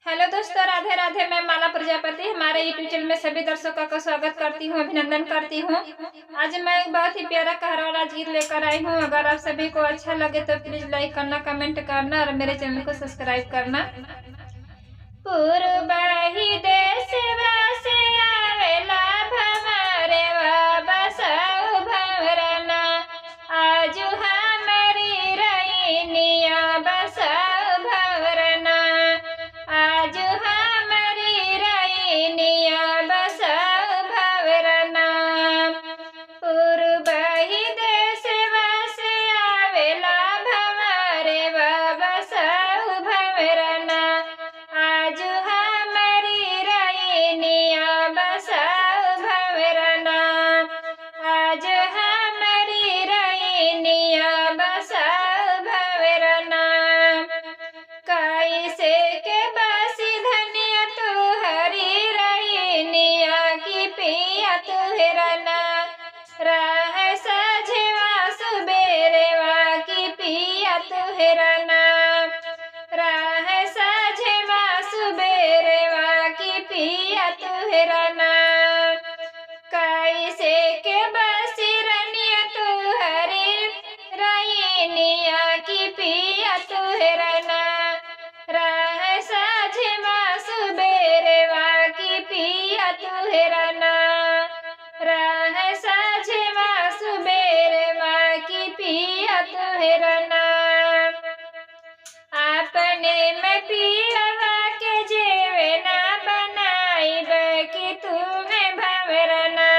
Hello दोस्तों, राधे राधे। मैं माला प्रजापति हमारे यूट्यूब चैनल में सभी दर्शकों का स्वागत करती हूँ, अभिनंदन करती हूँ। आज मैं एक बहुत ही प्यारा कहर वाला गीत लेकर आई हूँ। अगर आप सभी को अच्छा लगे तो प्लीज लाइक करना, कमेंट करना और मेरे चैनल को सब्सक्राइब करना। पूर्वाही देशवा से आवेला भंवरे बसौ भंवरना, आजु हमरी रैनिया बसौ भंवरना, आजु हमरी रैनिया बसौ भंवरना। पूर्वाही देशवा से आवेला भंवरे बसौ भंवरना, आजु हमरी रैनिया बसौ भंवरना, आज हमरी रैनिया बसौ भंवरना। कैसे के बसी धनिया तुहरी रैनिया की पिया तुहरना, राह सझवा सुबेरवा की पिया तुहरना, राह सझवा सुबेरवा की पिया तुहरना। कैसे के बसी रनिया तुहरी रैनिया की पिया तुहरना, राह सझवा सुबेरवा की पिया तुहरना, राह सझवा सुबेरवा की पिया तुहरना। अपने में पियवा के जेवना बनाइब कि तुम्हें भंवरना,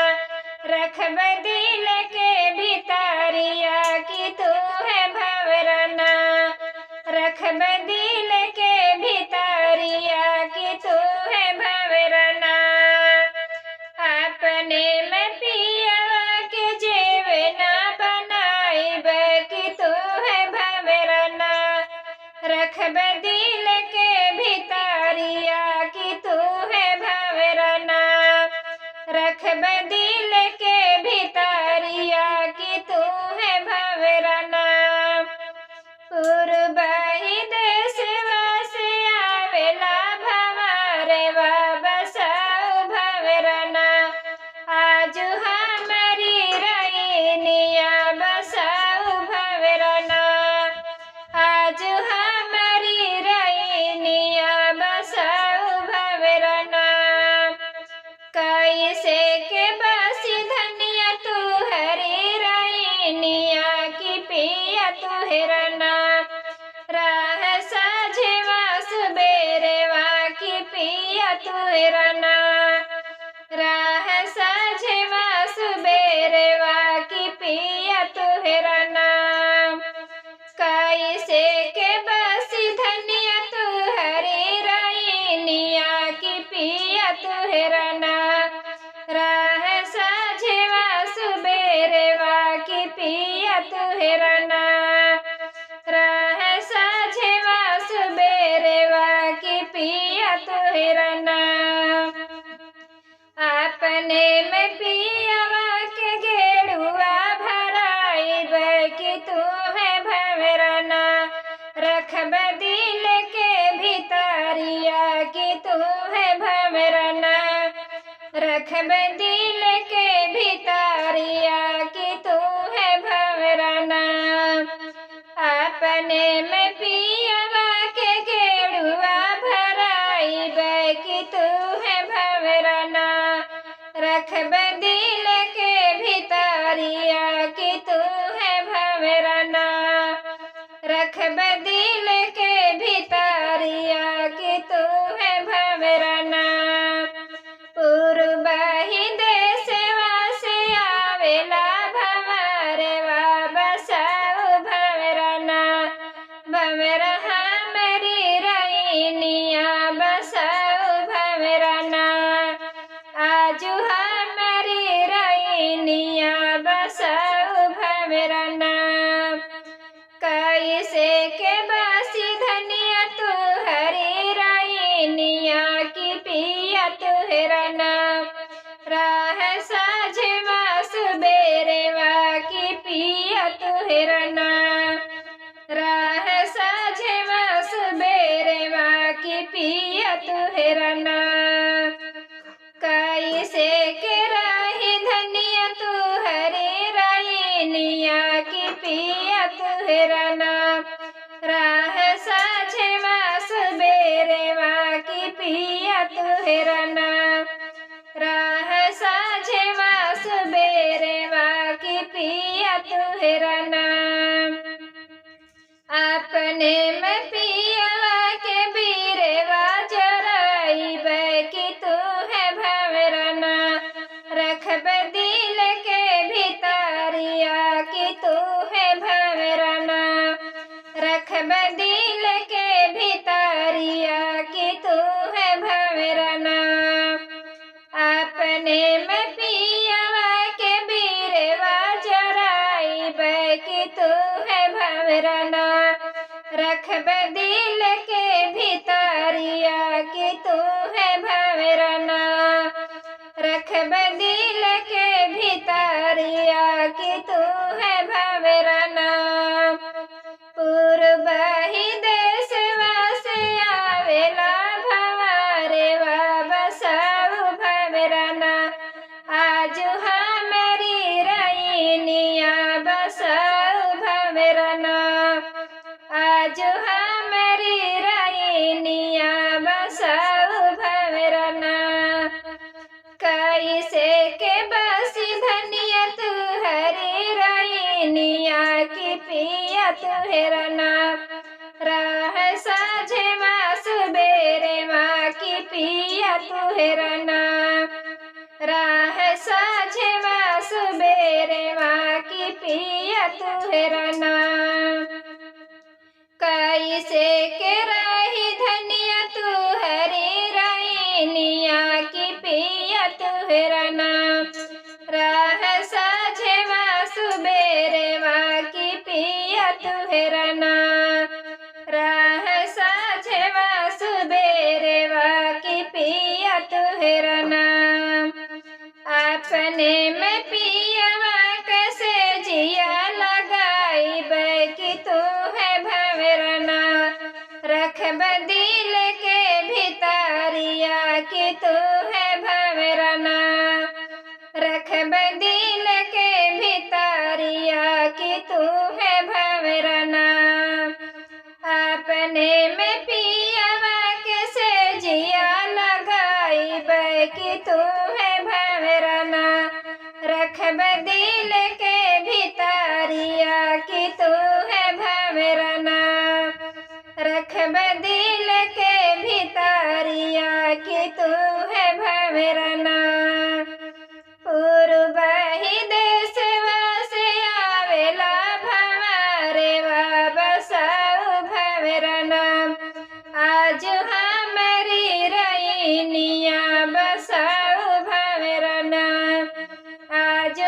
रखब दिल के भितरिया कि तुम्हें भंवरना, रखब दिल के भितरिया कि तुम्हें भंवरना। अपने में पियवा के जेवना बनाइब कि तुम्हें भंवरना, रखब दिल के भितरिया कि तुम्हें भंवरना, रखब दिल के भितरिया कि तुम्हें भंवरना। पूर्वाही देशवा से आवेला भंवरे बसौ भंवरना, आजु हमरी रैनिया बसौ भंवरना, आजु हमरी रैनिया बसौ भंवरना। कैसे के बसी धनिया तुहरी रैनिया की पिया तुहरना, राह सझवा सुबेरवा की पिया तुहरना, राह सझवा सुबेरवा की पिया तुहरना। कैसे के बसी धनिया तुहरी रैनिया की पिया तुहरना, राह सझवा सुबेरवा की पिया तुहरना, राह सझवा सुबेरवा की पिया तुहरना। अपने में पियवा के गेड़ुआ भराइब कि तुम्हें भंवरना, रखब दिल के भितरिया कि तुम्हें भंवरना, रखब दिल के भितरिया कि तुम्हें भंवरना। अपने में पियवा के गेड़ुआ भराइब कि तुम्हें भंवरना, रखब दिल के भितरिया कि तुम्हें भंवरना, रखब दिल के भितरिया कि तुम्हें भंवरना। पूर्वाही देशवा से आवेला भंवरे बसौ भंवरना, भंवर हमरी रैनिया बसौ भंवरना, आजु हमरी रैनिया बसौ भंवरना। कैसे के बसी धनिया तुहरी रैनिया की पिया तुहरना, राह सझवा सुबेरवा की पिया तुहरना, राह सझवा सुबेरवा की पिया पिया तुहरना। कैसे के रही धनिया तुहरे रायनिया की पिया तुहरना। राह साझे मास बेरेवा की पिया तुहरना। राह साझे मास बेरेवा की पिया तुहरना। अपने में पिया के बीरेवा जराइब की तू है भंवरना। रखब दिल के भितरिया की तू है भंवरना। रखब दिल के भितरिया की तू है भंवरना। अपने में पिया के बीरेवा जराइब की तू है भंवरना। रखब दिल के भितरिया की तू है भंवरना। रखब दिल के भितरिया की तू है भंवरना। पूर्व ही देशवा से आवेला भंवरवा बसाऊ भंवरना। आज हमारी रायनिया बसाऊ भंवरना। आज हमारी रायनिया बसाऊ भंवरना। कैसे के बसी धनिया तुहरी रायनिया की पिया तुहरना। राह साझे मास बेरेवा की पिया तुहरना। राह साझे मास बेरेवा की पिया तुहरना। कैसे के रही धनिया तुहरी रायनिया की पिया तुहरना। राह साझे मास बेरेवा की पिया तुहरना। राह साझे मास बेरेवा की पिया तुहरना। अपने में पिया कैसे जिया लगाइब की तू है भंवरना। रखब दिल के भितरिया की तू है भंवरना। रखब दिल के भितरिया की तू है भंवरना। अपने में पिया कैसे जिया लगाइब की तू है भंवरना। रखब दिल के भितरिया की तू है भंवरना। रखब दिल के भितरिया की तू है भंवरना। पूर्व ही देशवा से आवेला भंवरवा बसाऊ भंवरना। आज हमारी रायनिया बसाऊ भंवरना। आज